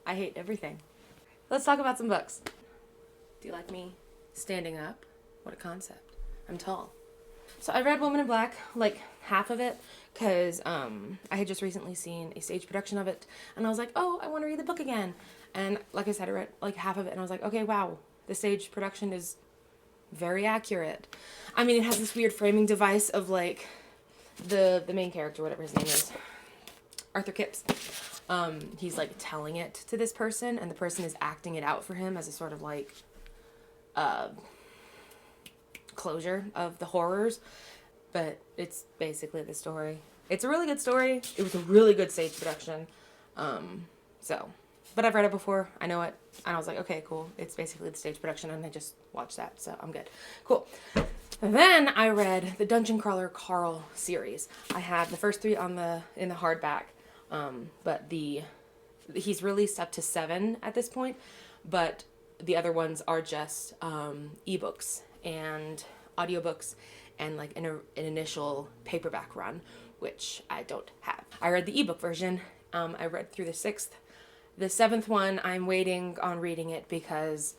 I hate everything. Let's talk about some books. Do you like me standing up? What a concept. I'm tall. So I read Woman in Black, like half of it, because I had just recently seen a stage production of it, and I was like, oh, I want to read the book again. And like I said, I read like half of it, and I was like, okay, wow, the stage production is very accurate. I mean, it has this weird framing device of like the main character, whatever his name is, Arthur Kipps. He's like telling it to this person, and the person is acting it out for him as a sort of like closure of the horrors. But it's basically the story. It's a really good story. It was a really good stage production. But I've read it before. I know it. And I was like, okay, cool. It's basically the stage production, and I just watched that, so I'm good. Cool. Then I read the Dungeon Crawler Carl series. I have the first 3 in the hardback, but he's released up to 7 at this point, but the other ones are just ebooks and audiobooks and like an initial paperback run, which I don't have. I read the ebook version. I read through the 6th. The 7th one, I'm waiting on reading it because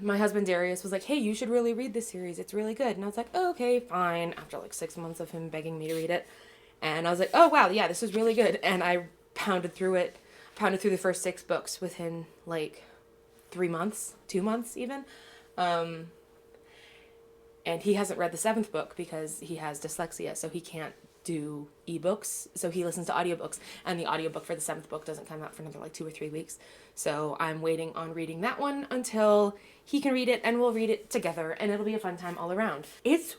my husband Darius was like, hey, you should really read this series. It's really good. And I was like, oh, okay, fine. After like 6 months of him begging me to read it. And I was like, oh, wow, yeah, this is really good. And I pounded through the first 6 books within like 3 months, 2 months even. And he hasn't read the 7th book because he has dyslexia, so he can't do ebooks, so he listens to audiobooks, and the audiobook for the 7th book doesn't come out for another like 2 or 3 weeks. So I'm waiting on reading that one until he can read it, and we'll read it together, and it'll be a fun time all around. It's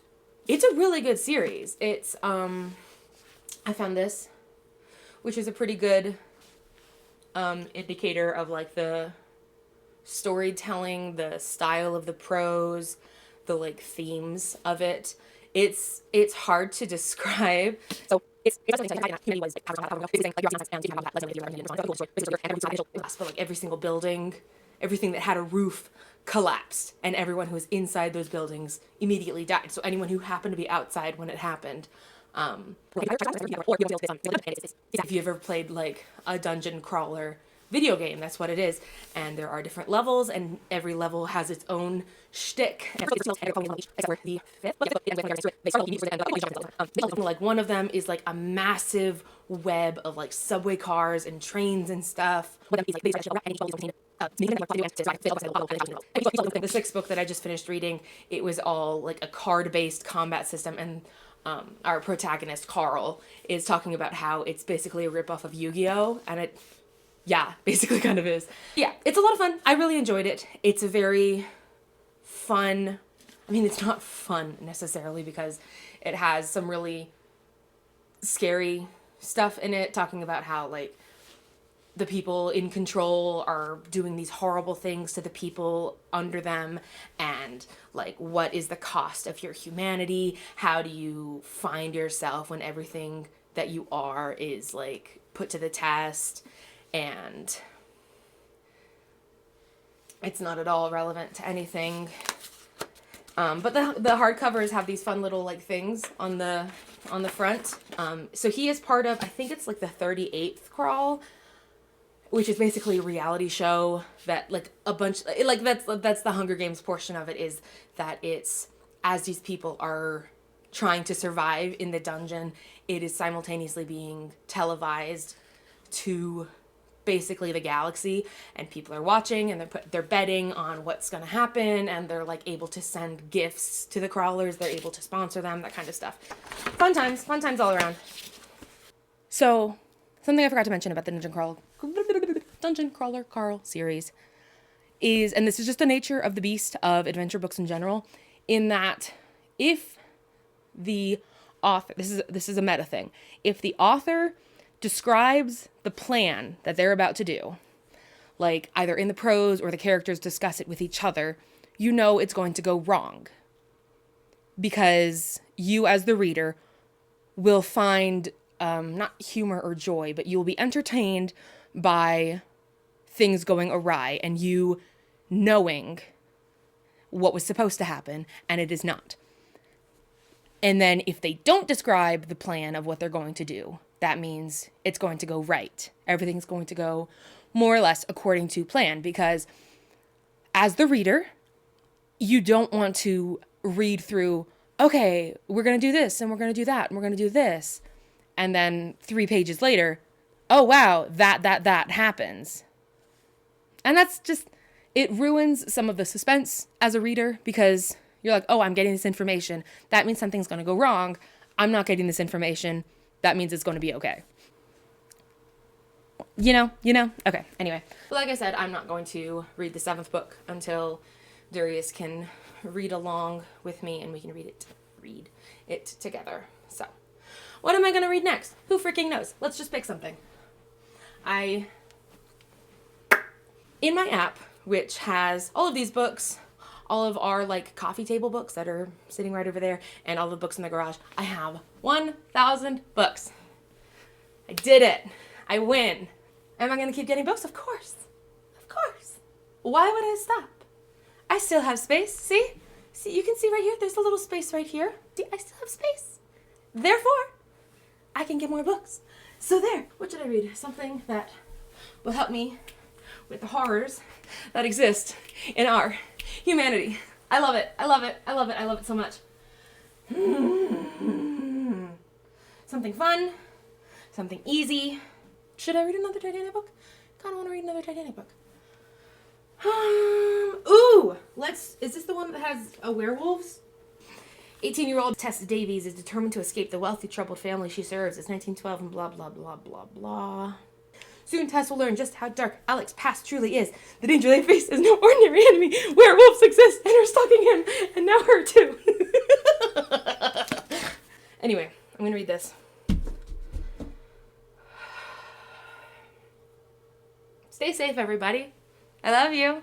a really good series. It's I found this, which is a pretty good indicator of like the storytelling, the style of the prose, the like themes of it. It's hard to describe. So but like every single building, everything that had a roof collapsed, and everyone who was inside those buildings immediately died. So anyone who happened to be outside when it happened. If you ever played like a dungeon crawler video game, that's what it is. And there are different levels, and every level has its own shtick. Like one of them is like a massive web of like subway cars and trains and stuff. The 6th book that I just finished reading, it was all like a card-based combat system, and our protagonist Carl is talking about how it's basically a ripoff of Yu-Gi-Oh, and it basically kind of is. Yeah, it's a lot of fun. I really enjoyed it. It's a very fun, I mean, it's not fun necessarily because it has some really scary stuff in it, talking about how like the people in control are doing these horrible things to the people under them, and like what is the cost of your humanity? How do you find yourself when everything that you are is like put to the test? And it's not at all relevant to anything. But the hardcovers have these fun little like things on the front. So he is part of, I think it's like the 38th Crawl, which is basically a reality show that like a bunch, like that's the Hunger Games portion of it, is that it's as these people are trying to survive in the dungeon, it is simultaneously being televised to basically the galaxy, and people are watching, and they're betting on what's going to happen, and they're like able to send gifts to the crawlers, they're able to sponsor them, that kind of stuff. Fun times all around. So something I forgot to mention about the Dungeon Crawler Carl series is, and this is just the nature of the beast of adventure books in general, in that if the author, this is a meta thing, if the author describes the plan that they're about to do, like either in the prose or the characters discuss it with each other, you know it's going to go wrong. Because you as the reader will find not humor or joy, but you will be entertained by things going awry and you knowing what was supposed to happen and it is not. And then if they don't describe the plan of what they're going to do, that means it's going to go right. Everything's going to go more or less according to plan, because as the reader, you don't want to read through, okay, we're going to do this and we're going to do that and we're going to do this. And then 3 pages later, oh, wow, that happens. And that's just, it ruins some of the suspense as a reader, because you're like, oh, I'm getting this information. That means something's going to go wrong. I'm not getting this information. That means it's going to be okay. You know? Okay, anyway. But like I said, I'm not going to read the 7th book until Darius can read along with me and we can read it together. So, what am I going to read next? Who freaking knows? Let's just pick something. In my app, which has all of these books, all of our like coffee table books that are sitting right over there, and all the books in the garage, I have 1,000 books. I did it. I win. Am I going to keep getting books? Of course. Of course. Why would I stop? I still have space. See? See, you can see right here, there's a little space right here. See, I still have space. Therefore, I can get more books. So there. What should I read? Something that will help me with the horrors that exist in our humanity. I love it. I love it. I love it. I love it so much. Something fun. Something easy. Should I read another Titanic book? Kind of want to read another Titanic book. Ooh! Is this the one that has werewolves? 18-year-old Tess Davies is determined to escape the wealthy, troubled family she serves. It's 1912 and blah, blah, blah, blah, blah. Soon Tess will learn just how dark Alec's past truly is. The danger they face is no ordinary enemy. Werewolves exist and are stalking him, and now her too. Anyway, I'm going to read this. Stay safe, everybody. I love you.